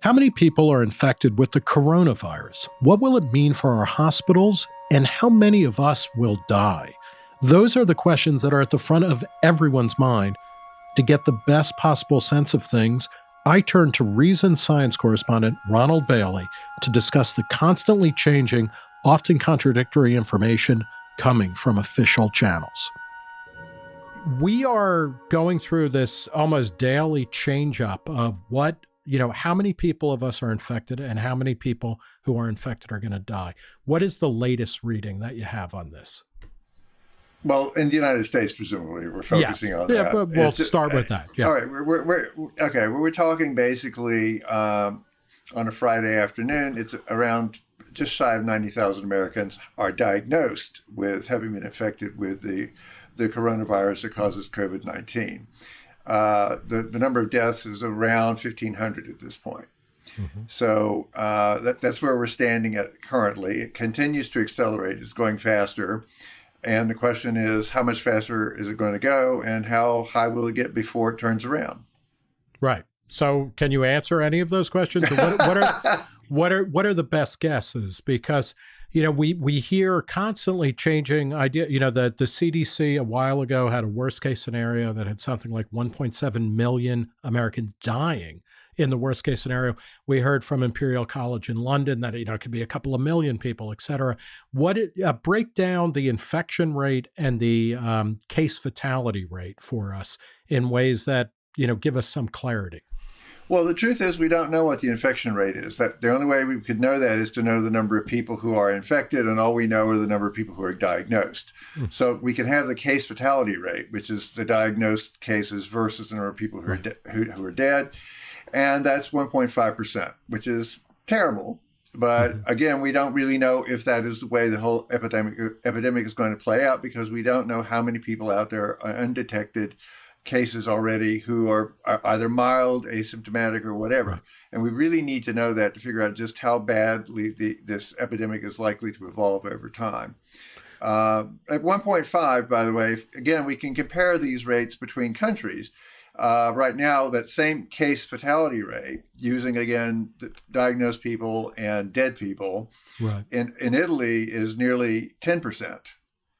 How many people are infected with the coronavirus? What will it mean for our hospitals? And how many of us will die? Those are the questions that are at the front of everyone's mind. To get the best possible sense of things, I turn to Reason Science correspondent Ronald Bailey to discuss the constantly changing, often contradictory information coming from official channels. We are going through this almost daily change-up of how many people of us are infected and how many people who are infected are going to die. What is the latest reading that you have on this? Well, in the United States, presumably, we're focusing on that. Yeah, but we'll start with that. Yeah. All right. We're talking basically on a Friday afternoon. It's around just shy of 90,000 Americans are diagnosed with having been infected with the coronavirus that causes COVID-19. The number of deaths is around 1,500 at this point. Mm-hmm. So that's where we're standing at currently. It continues to accelerate. It's going faster. And the question is, how much faster is it going to go and how high will it get before it turns around? Right. So can you answer any of those questions? What are the best guesses? Because we hear constantly changing idea. That the CDC a while ago had a worst case scenario that had something like 1.7 million Americans dying in the worst case scenario. We heard from Imperial College in London that it could be a couple of million people, et cetera. Break down the infection rate and the case fatality rate for us in ways that give us some clarity. Well, the truth is we don't know what the infection rate is. That the only way we could know that is to know the number of people who are infected, and all we know are the number of people who are diagnosed. So we can have the case fatality rate, which is the diagnosed cases versus the number of people who are dead, and that's 1.5%, which is terrible. But again, we don't really know if that is the way the whole epidemic is going to play out, because we don't know how many people out there are undetected cases already who are either mild, asymptomatic, or whatever. Right. And we really need to know that to figure out just how badly this epidemic is likely to evolve over time. At 1.5, by the way, again, we can compare these rates between countries. Right now, that same case fatality rate, using, again, the diagnosed people and dead people, right, in Italy is nearly 10%.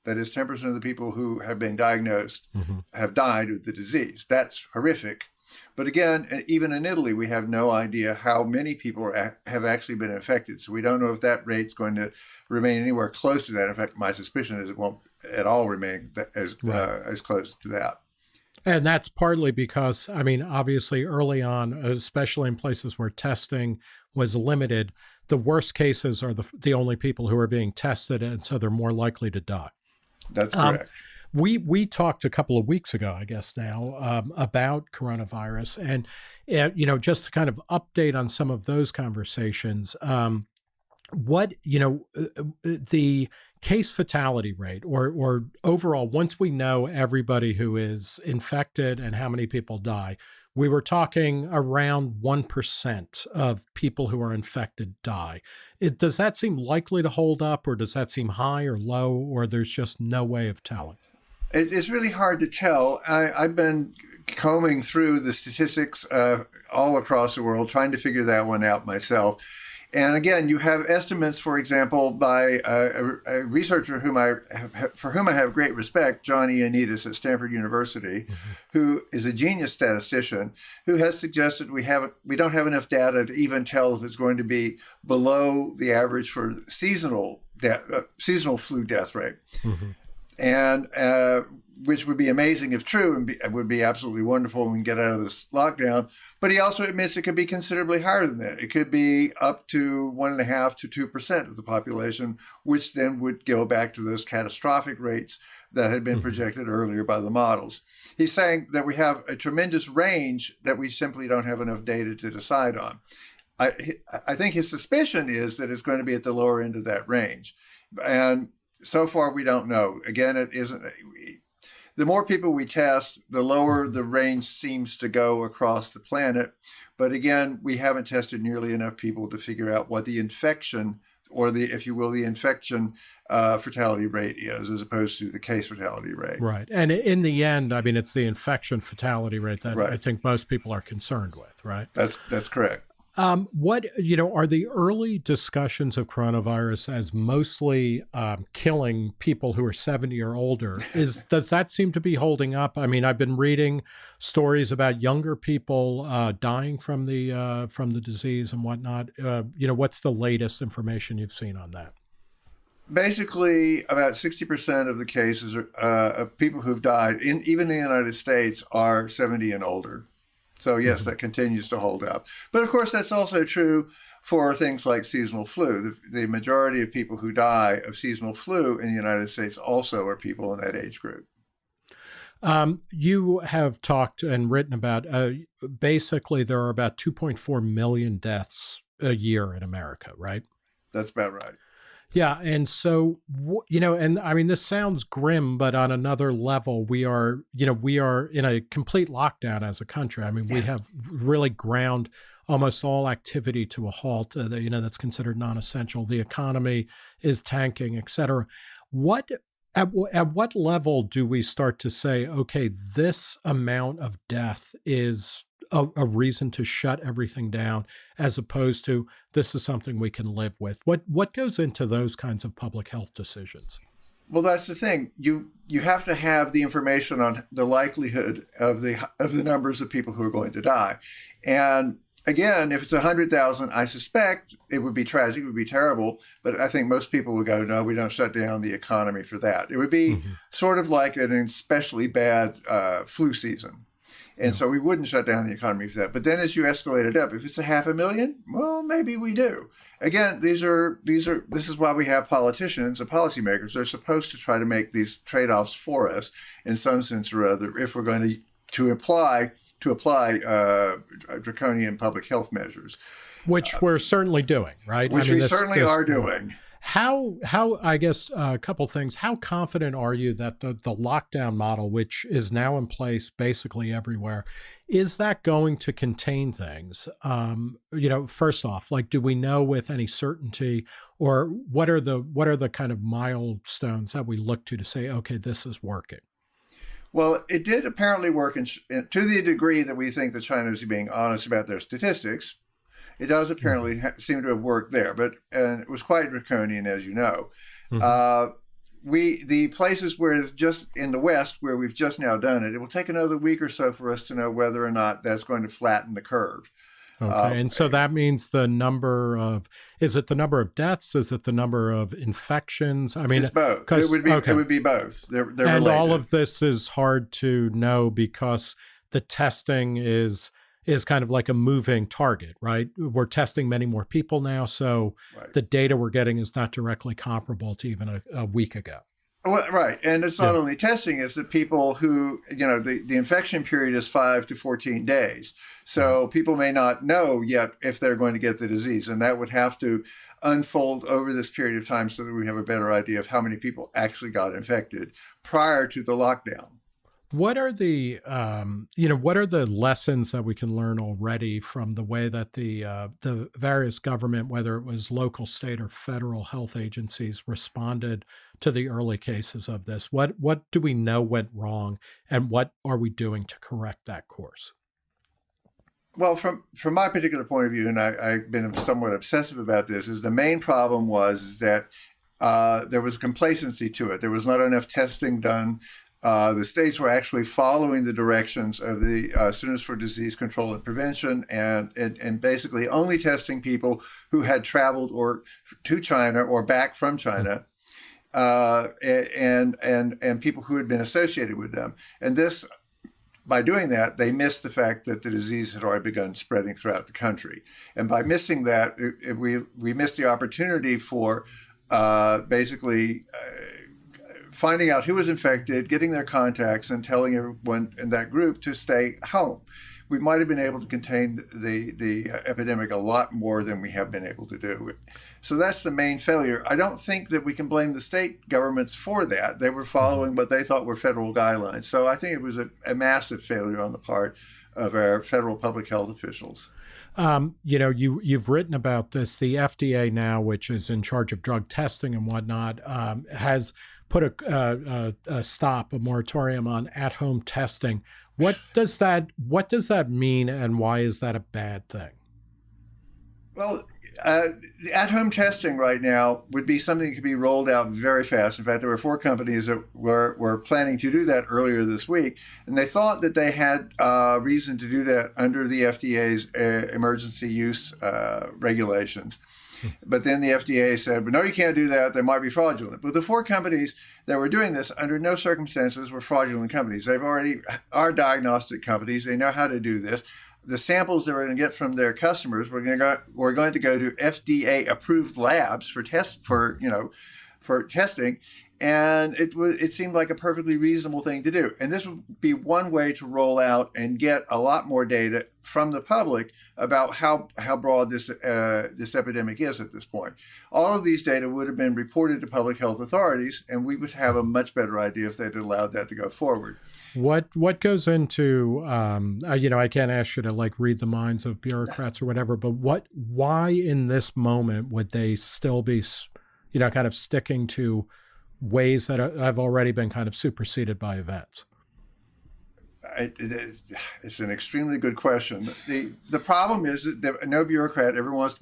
That is 10% of the people who have been diagnosed have died of the disease. That's horrific. But again, even in Italy, we have no idea how many people have actually been infected. So we don't know if that rate's going to remain anywhere close to that. In fact, my suspicion is it won't at all remain as close to that. And that's partly because, obviously early on, especially in places where testing was limited, the worst cases are the only people who are being tested, and so they're more likely to die. That's correct. We talked a couple of weeks ago, I guess now, about coronavirus, and just to kind of update on some of those conversations. The case fatality rate, or overall, once we know everybody who is infected and how many people die, we were talking around 1% of people who are infected die. Does that seem likely to hold up, or does that seem high or low, or there's just no way of telling? It's really hard to tell. I've been combing through the statistics all across the world, trying to figure that one out myself. And again, you have estimates, for example, by a researcher for whom I have great respect, John Ioannidis at Stanford University, who is a genius statistician, who has suggested we don't have enough data to even tell if it's going to be below the average for seasonal flu death rate, and which would be amazing if true, and it would be absolutely wonderful when we can get out of this lockdown. But he also admits it could be considerably higher than that. It could be up to 1.5% to 2% of the population, which then would go back to those catastrophic rates that had been projected earlier by the models. He's saying that we have a tremendous range that we simply don't have enough data to decide on. I think his suspicion is that it's going to be at the lower end of that range. And so far, we don't know. Again, it isn't. The more people we test, the lower the range seems to go across the planet. But again, we haven't tested nearly enough people to figure out what the infection, or the infection fatality rate is, as opposed to the case fatality rate. Right. And in the end, it's the infection fatality rate that I think most people are concerned with, right? That's correct. What, are the early discussions of coronavirus as mostly killing people who are 70 or older? Does that seem to be holding up? I mean, I've been reading stories about younger people dying from the disease and whatnot. What's the latest information you've seen on that? Basically, about 60% of the cases of people who've died, even in the United States, are 70 and older. So yes, that continues to hold up. But of course, that's also true for things like seasonal flu. The majority of people who die of seasonal flu in the United States also are people in that age group. You have talked and written about, basically, there are about 2.4 million deaths a year in America, right? That's about right. Yeah. And so, and I mean, this sounds grim, but on another level, we are in a complete lockdown as a country. I mean, we have really ground almost all activity to a halt, that's considered non-essential. The economy is tanking, et cetera. At what level do we start to say, okay, this amount of death is a reason to shut everything down, as opposed to this is something we can live with? What goes into those kinds of public health decisions? Well, that's the thing. You have to have the information on the likelihood of the numbers of people who are going to die. And again, if it's 100,000, I suspect it would be tragic, it would be terrible. But I think most people would go, no, we don't shut down the economy for that. It would be sort of like an especially bad flu season. And so we wouldn't shut down the economy for that. But then as you escalate it up, if it's 500,000, well, maybe we do. Again, this is why we have politicians and policymakers. They're supposed to try to make these trade-offs for us in some sense or other if we're going to apply draconian public health measures. Which we're certainly doing, right? Which we certainly are doing. How I guess a couple things. How confident are you that the lockdown model, which is now in place basically everywhere, is that going to contain things? First off, like, do we know with any certainty, or what are the kind of milestones that we look to say, okay, this is working? Well, it did apparently work to the degree that we think that China is being honest about their statistics. It does apparently seem to have worked there, but it was quite draconian, as you know. The places where just in the West where we've just now done it, it will take another week or so for us to know whether or not that's going to flatten the curve. Okay, and so that means is it the number of deaths? Is it the number of infections? I mean, it's both. It would be both. They're and related. All of this is hard to know because the testing is kind of like a moving target, right? We're testing many more people now, so the data we're getting is not directly comparable to even a week ago. Well, right. And it's not only testing, it's the people who, the infection period is 5 to 14 days. So people may not know yet if they're going to get the disease. And that would have to unfold over this period of time so that we have a better idea of how many people actually got infected prior to the lockdown. What are the lessons that we can learn already from the way that the various government, whether it was local, state, or federal health agencies, responded to the early cases of this? What do we know went wrong, and what are we doing to correct that course? Well, from my particular point of view, and I've been somewhat obsessive about this, is the main problem is that there was complacency to it. There was not enough testing done. The states were actually following the directions of the Centers for Disease Control and Prevention, and basically only testing people who had traveled to China or back from China, and people who had been associated with them. And this, by doing that, they missed the fact that the disease had already begun spreading throughout the country. And by missing that, we missed the opportunity for finding out who was infected, getting their contacts, and telling everyone in that group to stay home. We might have been able to contain the epidemic a lot more than we have been able to do. So that's the main failure. I don't think that we can blame the state governments for that. They were following what they thought were federal guidelines. So I think it was a massive failure on the part of our federal public health officials. You've written about this. The FDA now, which is in charge of drug testing and whatnot, has put a moratorium on at-home testing. What does that mean, and why is that a bad thing? Well, the at-home testing right now would be something that could be rolled out very fast. In fact, there were 4 companies that were planning to do that earlier this week, and they thought that they had reason to do that under the FDA's emergency use regulations. But then the FDA said, "But no, you can't do that. They might be fraudulent." But the 4 companies that were doing this under no circumstances were fraudulent companies. They've already are diagnostic companies. They know how to do this. The samples they were going to get from their customers were going to go to FDA approved labs for testing, and it seemed like a perfectly reasonable thing to do. And this would be one way to roll out and get a lot more data from the public about how broad this epidemic is at this point. All of these data would have been reported to public health authorities, and we would have a much better idea if they'd allowed that to go forward. What goes into I can't ask you to like read the minds of bureaucrats or whatever, but why in this moment would they still be kind of sticking to ways that have already been kind of superseded by events? It's an extremely good question. The problem is that no bureaucrat ever wants to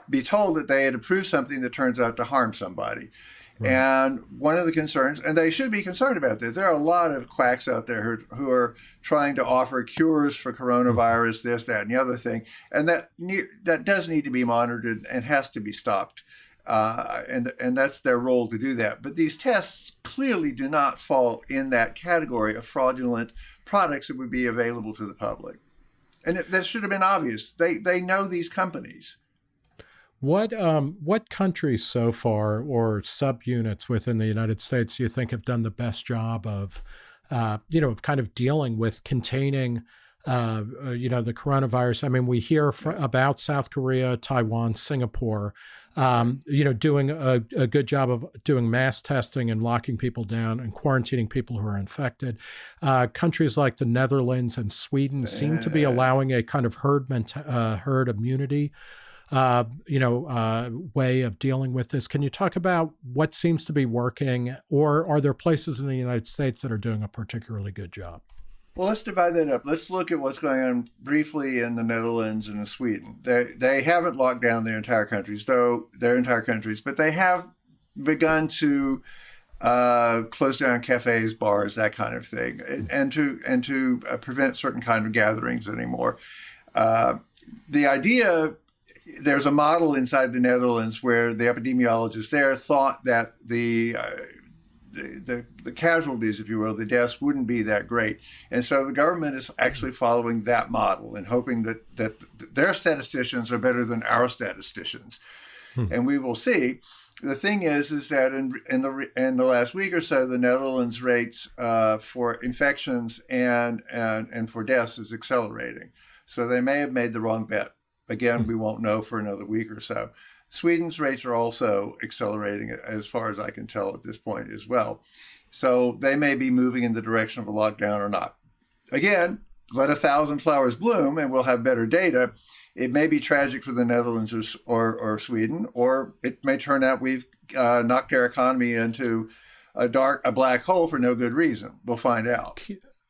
be told that they had approved something that turns out to harm somebody. Right. And one of the concerns, and they should be concerned about this, there are a lot of quacks out there who are trying to offer cures for coronavirus, this, that, and the other thing. And that does need to be monitored and has to be stopped. And that's their role to do that. But these tests clearly do not fall in that category of fraudulent products that would be available to the public. And that should have been obvious. They know these companies. What countries so far or subunits within the United States do you think have done the best job of kind of dealing with containing the coronavirus? I mean, we hear about South Korea, Taiwan, Singapore, doing a good job of doing mass testing and locking people down and quarantining people who are infected. Countries like the Netherlands and Sweden seem to be allowing a kind of herd immunity way of dealing with this. Can you talk about what seems to be working, or are there places in the United States that are doing a particularly good job? Well, let's divide that up. Let's look at what's going on briefly in the Netherlands and in Sweden. They haven't locked down their entire countries, but they have begun to close down cafes, bars, that kind of thing, and to prevent certain kind of gatherings anymore. The idea. There's a model inside the Netherlands where the epidemiologist there thought that the casualties, if you will, the deaths wouldn't be that great. And so the government is actually following that model and hoping that their statisticians are better than our statisticians. And we will see. The thing is that in the last week or so, the Netherlands rates for infections and for deaths is accelerating. So they may have made the wrong bet. Again, we won't know for another week or so. Sweden's rates are also accelerating, as far as I can tell at this point as well. So they may be moving in the direction of a lockdown or not. Again, let 1,000 flowers bloom and we'll have better data. It may be tragic for the Netherlands or Sweden, or it may turn out we've knocked their economy into a black hole for no good reason. We'll find out.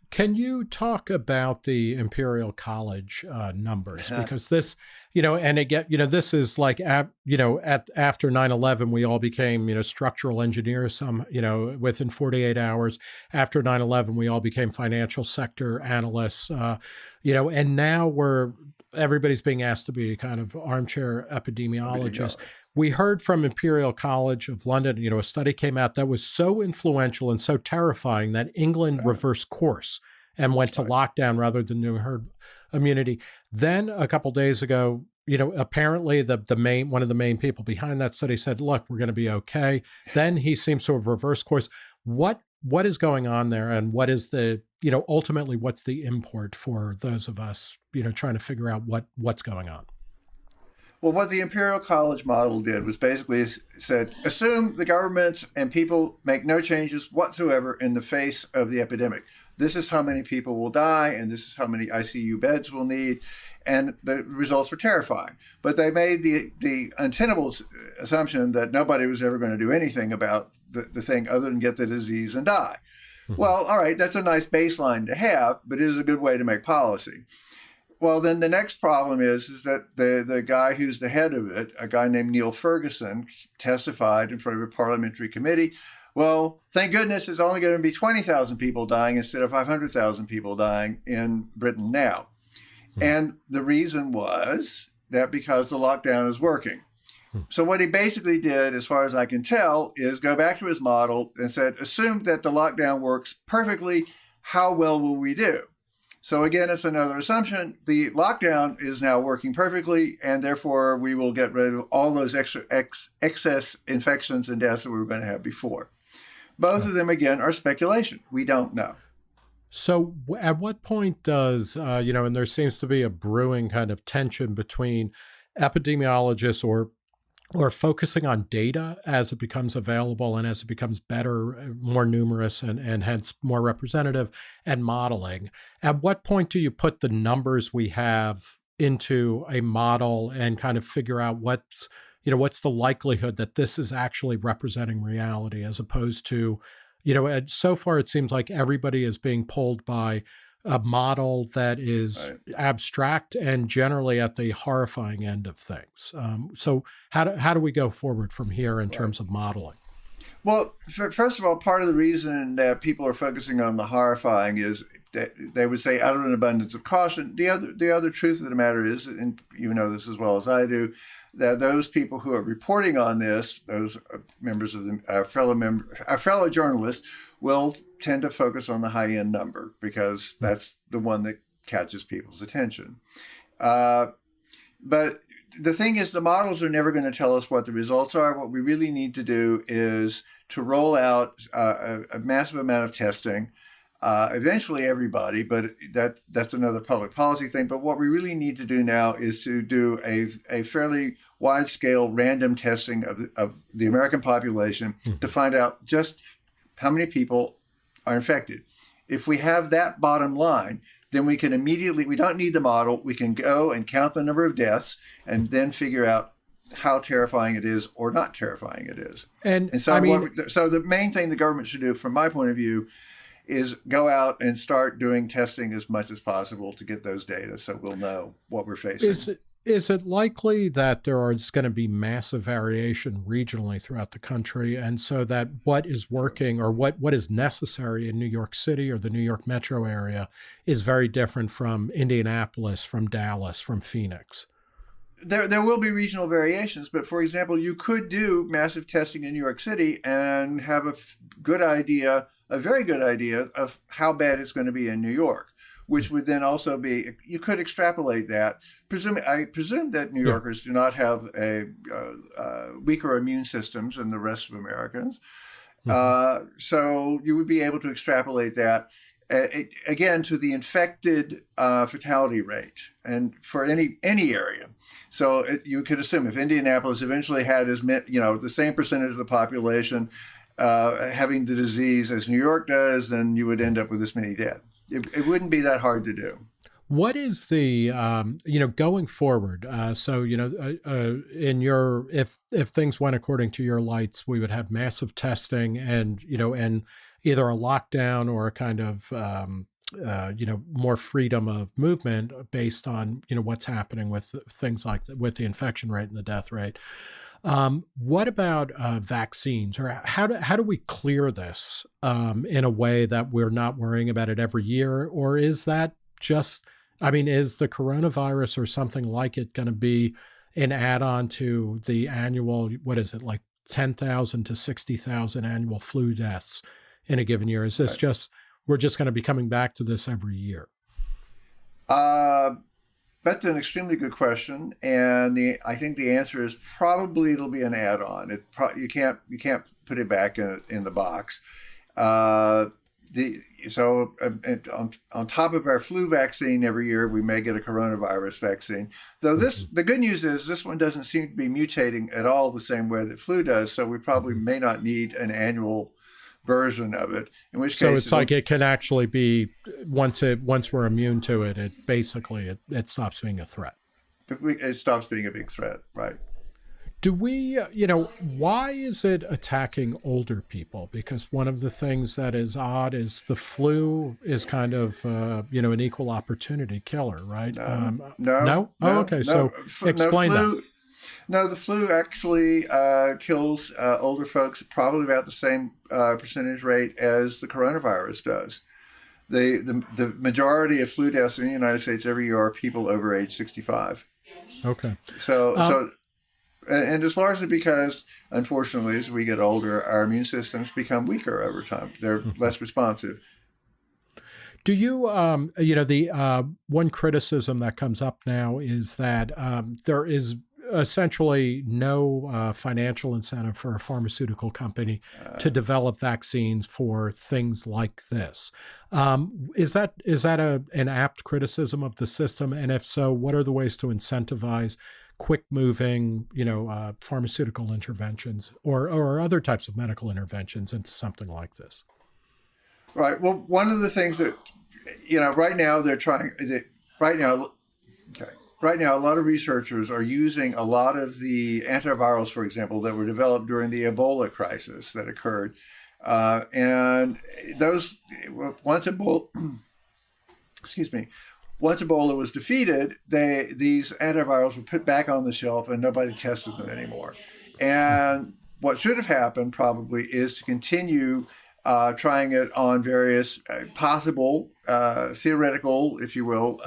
Can you talk about the Imperial College numbers? Because this, and again, this is like, after 9/11, we all became, structural engineers, within 48 hours. After 9/11, we all became financial sector analysts, and now everybody's being asked to be kind of armchair epidemiologists. We heard from Imperial College of London, a study came out that was so influential and so terrifying that England reversed course and went to lockdown rather than doing herd immunity. Then a couple of days ago, apparently one of the main people behind that study said, look, we're going to be okay. Then he seems to have reversed course. What is going on there? And what is ultimately what's the import for those of us, trying to figure out what's going on? Well, what the Imperial College model did was basically said, assume the governments and people make no changes whatsoever in the face of the epidemic. This is how many people will die, and this is how many ICU beds we'll need. And the results were terrifying. But they made the untenable assumption that nobody was ever going to do anything about the thing other than get the disease and die. Mm-hmm. Well, all right, that's a nice baseline to have, but it is a good way to make policy. Well, then the next problem is that the guy who's the head of it, a guy named Neil Ferguson, testified in front of a parliamentary committee. Well, thank goodness it's only going to be 20,000 people dying instead of 500,000 people dying in Britain now. And the reason was that because the lockdown is working. So what he basically did, as far as I can tell, is go back to his model and said, assume that the lockdown works perfectly. How well will we do? So again, it's another assumption. The lockdown is now working perfectly, and therefore we will get rid of all those excess infections and deaths that we were going to have before. Both of them, again, are speculation. We don't know. So at what point does, and there seems to be a brewing kind of tension between epidemiologists or focusing on data as it becomes available and as it becomes better, more numerous, and hence more representative, and modeling. At what point do you put the numbers we have into a model and kind of figure out what's the likelihood that this is actually representing reality, as opposed to, so far it seems like everybody is being pulled by a model that is abstract and generally at the horrifying end of things. So how do we go forward from here in terms of modeling? Well, first of all, part of the reason that people are focusing on the horrifying is that they would say out of an abundance of caution. The other truth of the matter is, and you know this as well as I do, that those people who are reporting on this, those members of our fellow journalists, will tend to focus on the high-end number because that's the one that catches people's attention. But the thing is, the models are never going to tell us what the results are. What we really need to do is to roll out a massive amount of testing, eventually everybody, but that's another public policy thing. But what we really need to do now is to do a fairly wide-scale random testing of the American population to find out just how many people are infected. If we have that bottom line, then we can immediately, we don't need the model, we can go and count the number of deaths and then figure out how terrifying it is or not terrifying it is. And so, so the main thing the government should do, from my point of view, is go out and start doing testing as much as possible to get those data so we'll know what we're facing. Is it likely that there is going to be massive variation regionally throughout the country, and so that what is working or what is necessary in New York City or the New York metro area is very different from Indianapolis, from Dallas, from Phoenix? There will be regional variations, but for example, you could do massive testing in New York City and have a very good idea of how bad it's going to be in New York, which would then also be, you could extrapolate that. I presume that New Yorkers do not have weaker immune systems than the rest of Americans. So you would be able to extrapolate that, again, to the infected fatality rate and for any area. So you could assume if Indianapolis eventually had the same percentage of the population having the disease as New York does, then you would end up with this many dead. It wouldn't be that hard to do. What is the, going forward? If things went according to your lights, we would have massive testing and either a lockdown or a kind of, more freedom of movement based on, what's happening with things like with the infection rate and the death rate. What about vaccines, or how do we clear this in a way that we're not worrying about it every year? Or is that just, is the coronavirus or something like it going to be an add-on to the annual, 10,000 to 60,000 annual flu deaths in a given year? Is this we're just going to be coming back to this every year? That's an extremely good question, and I think the answer is probably it'll be an add-on. You can't put it back in the box. On top of our flu vaccine every year, we may get a coronavirus vaccine. Though the good news is this one doesn't seem to be mutating at all the same way that flu does, so we probably may not need an annual version of it. In which case, it's like it can actually be once we're immune to it, it stops being a threat. It stops being a big threat, right? Do we, why is it attacking older people? Because one of the things that is odd is the flu is kind of, an equal opportunity killer, right? No, no, No? Oh, no, okay. no, So no explain that. flu. No, the flu actually kills older folks at probably about the same percentage rate as the coronavirus does. The majority of flu deaths in the United States every year are people over age 65. Okay. So, Um, so, and it's largely because, unfortunately, as we get older, our immune systems become weaker over time. They're less responsive. Do you, the one criticism that comes up now is that there is essentially no financial incentive for a pharmaceutical company to develop vaccines for things like this. Is that an apt criticism of the system? And if so, what are the ways to incentivize quick moving, pharmaceutical interventions or other types of medical interventions into something like this? Right. Well, one of the things that, right now they're trying, right now, okay. Right now, a lot of researchers are using a lot of the antivirals, for example, that were developed during the Ebola crisis that occurred. And those, once Ebola, excuse me, once Ebola was defeated, these antivirals were put back on the shelf and nobody tested them anymore. And what should have happened probably is to continue trying it on various possible, theoretical, if you will,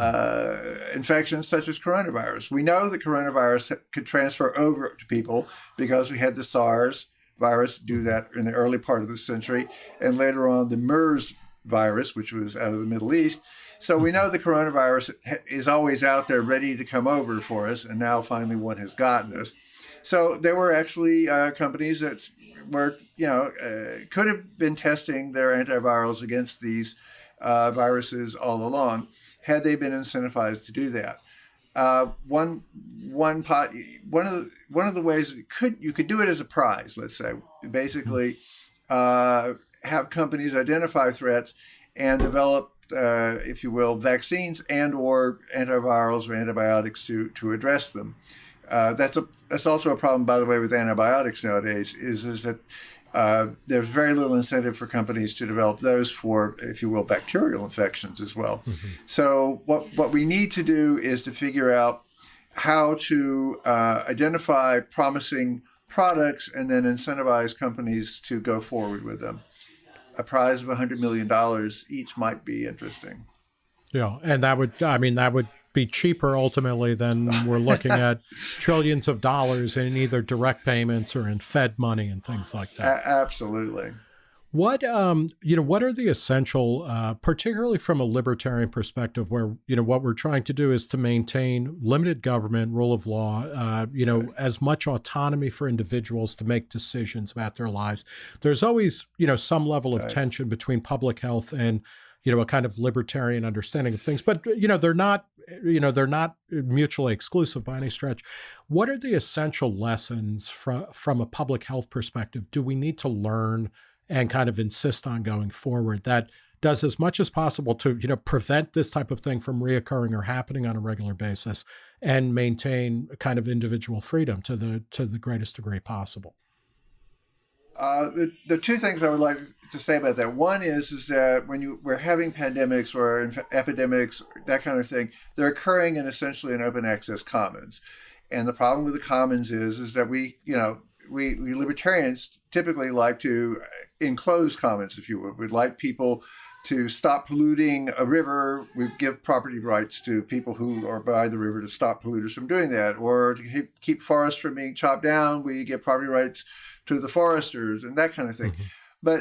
infections such as coronavirus. We know that coronavirus could transfer over to people because we had the SARS virus do that in the early part of the century, and later on the MERS virus, which was out of the Middle East. So we know the coronavirus is always out there ready to come over for us, and now finally one has gotten us. So there were actually companies that could have been testing their antivirals against these viruses all along, had they been incentivized to do that. One of the ways you could do it as a prize. Let's say, basically, have companies identify threats and develop, if you will, vaccines and or antivirals or antibiotics to address them. That's also a problem, by the way, with antibiotics nowadays, is that there's very little incentive for companies to develop those for, if you will, bacterial infections as well. Mm-hmm. So what we need to do is to figure out how to identify promising products and then incentivize companies to go forward with them. A prize of $100 million each might be interesting. Yeah, and that would be cheaper ultimately than we're looking at trillions of dollars in either direct payments or in Fed money and things like that. Absolutely. What what are the essential, particularly from a libertarian perspective, where what we're trying to do is to maintain limited government, rule of law, as much autonomy for individuals to make decisions about their lives. There's always some level of tension between public health and a kind of libertarian understanding of things, but they're not mutually exclusive by any stretch. What are the essential lessons from a public health perspective do we need to learn and kind of insist on going forward that does as much as possible to prevent this type of thing from reoccurring or happening on a regular basis and maintain kind of individual freedom to the greatest degree possible? The two things I would like to say about that. One is that when we're having pandemics or epidemics, that kind of thing, they're occurring in essentially an open access commons. And the problem with the commons is that we libertarians typically like to enclose commons, if you would. We'd like people to stop polluting a river. We give property rights to people who are by the river to stop polluters from doing that. Or to keep forests from being chopped down, we give property rights to the foresters and that kind of thing. Mm-hmm. But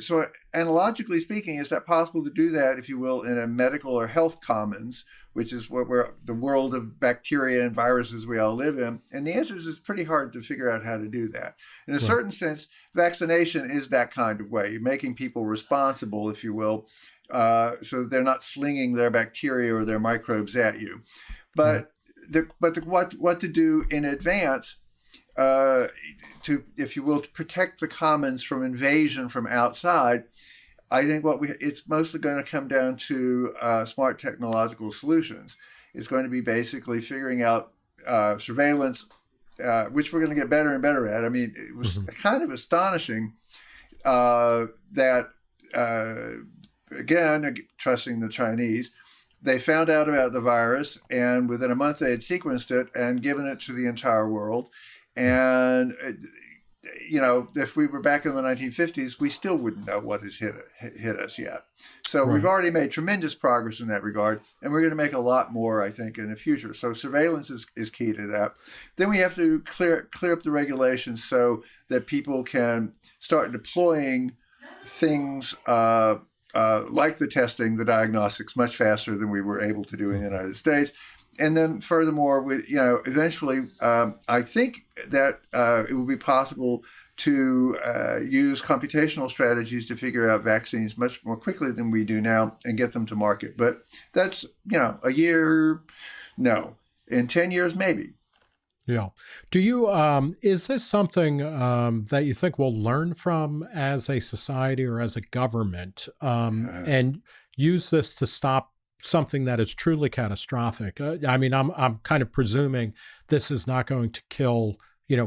so analogically speaking, is that possible to do that, if you will, in a medical or health commons, which is what the world of bacteria and viruses we all live in? And the answer is it's pretty hard to figure out how to do that. In a certain sense, vaccination is that kind of way. You're making people responsible, if you will, so they're not slinging their bacteria or their microbes at you. But what to do in advance to, if you will, to protect the commons from invasion from outside, I think it's mostly going to come down to smart technological solutions. It's going to be basically figuring out surveillance which we're going to get better and better at. I mean, it was kind of astonishing that, again, trusting the Chinese, they found out about the virus, and within a month they had sequenced it and given it to the entire world. And, if we were back in the 1950s, we still wouldn't know what has hit us yet. So we've already made tremendous progress in that regard, and we're going to make a lot more, I think, in the future. So surveillance is key to that. Then we have to clear up the regulations so that people can start deploying things like the testing, the diagnostics, much faster than we were able to do in the United States. And then furthermore, eventually, I think that it will be possible to use computational strategies to figure out vaccines much more quickly than we do now and get them to market. But that's, a year, no. In 10 years, maybe. Yeah. Do you, is this something that you think we'll learn from as a society or as a government and use this to stop something that is truly catastrophic? I mean, I'm kind of presuming this is not going to kill,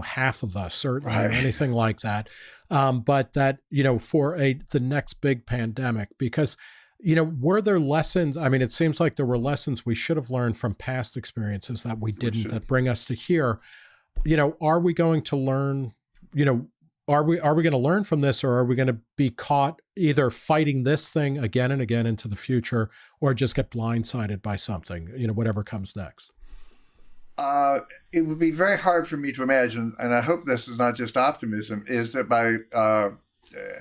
half of us, certainly, or anything like that. But that, for the next big pandemic, because, were there lessons? I mean, it seems like there were lessons we should have learned from past experiences that we didn't, that bring us to here. Are we going to learn, are we going to learn from this, or are we going to be caught either fighting this thing again and again into the future, or just get blindsided by something, whatever comes next? It would be very hard for me to imagine, and I hope this is not just optimism, is that by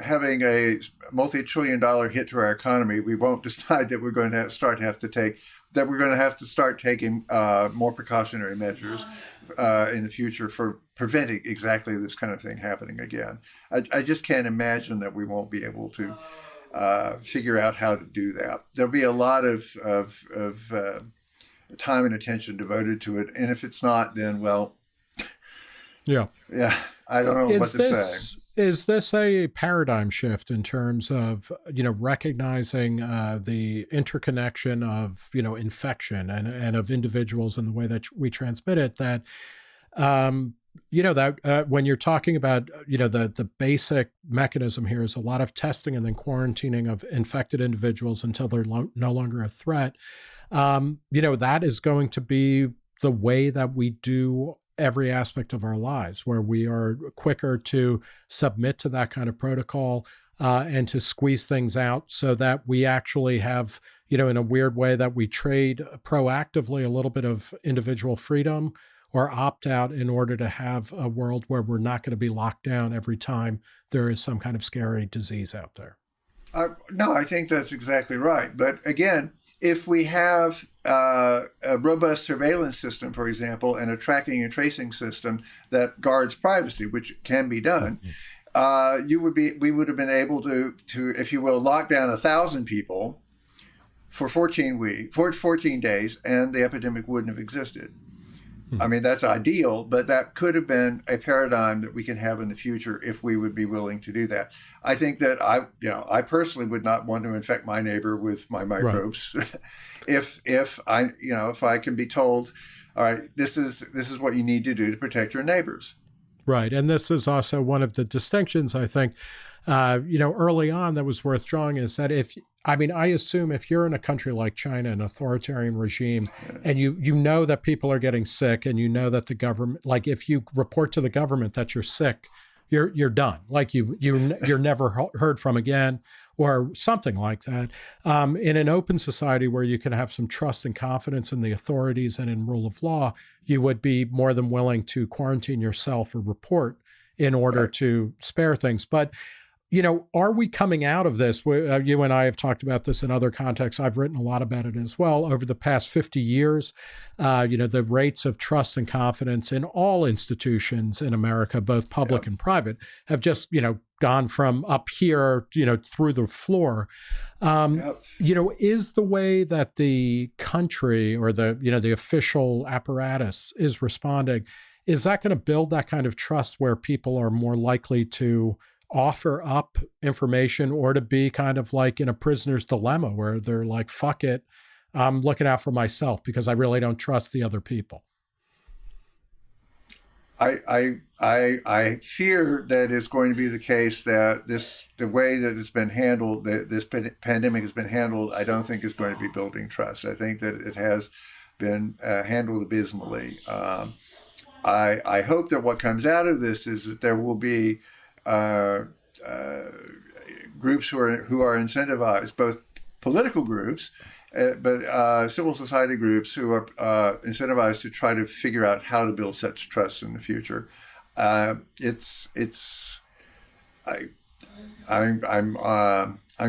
having a multi-trillion-dollar hit to our economy, we won't decide that we're going to we're going to have to start taking more precautionary measures in the future for preventing exactly this kind of thing happening again. I just can't imagine that we won't be able to figure out how to do that. There'll be a lot of time and attention devoted to it, and if it's not, then yeah, I don't know what to say. Is this a paradigm shift in terms of, recognizing the interconnection of, infection and of individuals and the way that we transmit it, that, that when you're talking about, the basic mechanism here is a lot of testing and then quarantining of infected individuals until they're no longer a threat. That is going to be the way that we do every aspect of our lives, where we are quicker to submit to that kind of protocol and to squeeze things out so that we actually have, in a weird way, that we trade proactively a little bit of individual freedom or opt out in order to have a world where we're not going to be locked down every time there is some kind of scary disease out there. No, I think that's exactly right. But again, if we have a robust surveillance system, for example, and a tracking and tracing system that guards privacy, which can be done, we would have been able to, if you will, lock down 1,000 people for 14 days, and the epidemic wouldn't have existed. I mean, that's ideal, but that could have been a paradigm that we can have in the future if we would be willing to do that. I think that I personally would not want to infect my neighbor with my microbes. Right. if I can be told, all right, this is what you need to do to protect your neighbors. Right. And this is also one of the distinctions, I think, early on that was worth drawing, is that I assume if you're in a country like China, an authoritarian regime, and you know that people are getting sick, and you know that the government, like if you report to the government that you're sick, you're done. Like you're never heard from again, or something like that. In an open society where you can have some trust and confidence in the authorities and in rule of law, you would be more than willing to quarantine yourself or report in order to spare things. But are we coming out of this? You and I have talked about this in other contexts. I've written a lot about it as well. Over the past 50 years, the rates of trust and confidence in all institutions in America, both public and private, have just, gone from up here, through the floor. Is the way that the country or the official apparatus is responding, is that going to build that kind of trust where people are more likely to offer up information, or to be kind of like in a prisoner's dilemma where they're like, fuck it, I'm looking out for myself because I really don't trust the other people? I fear that it's going to be the case that the way that it's been handled, this pandemic has been handled, I don't think is going to be building trust. I think that it has been handled abysmally. I hope that what comes out of this is that there will be groups who are incentivized, both political groups, but civil society groups who are incentivized to try to figure out how to build such trust in the future. I'm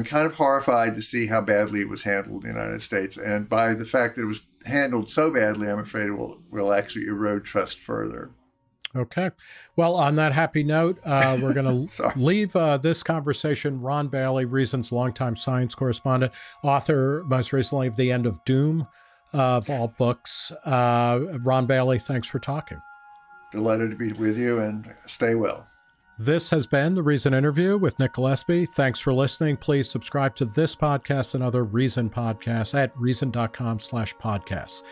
kind of horrified to see how badly it was handled in the United States, and by the fact that it was handled so badly, I'm afraid it will actually erode trust further. Okay. Well, on that happy note, we're going to leave this conversation. Ron Bailey, Reason's longtime science correspondent, author most recently of The End of Doom, of all books. Ron Bailey, thanks for talking. Delighted to be with you, and stay well. This has been The Reason Interview with Nick Gillespie. Thanks for listening. Please subscribe to this podcast and other Reason podcasts at reason.com/podcasts.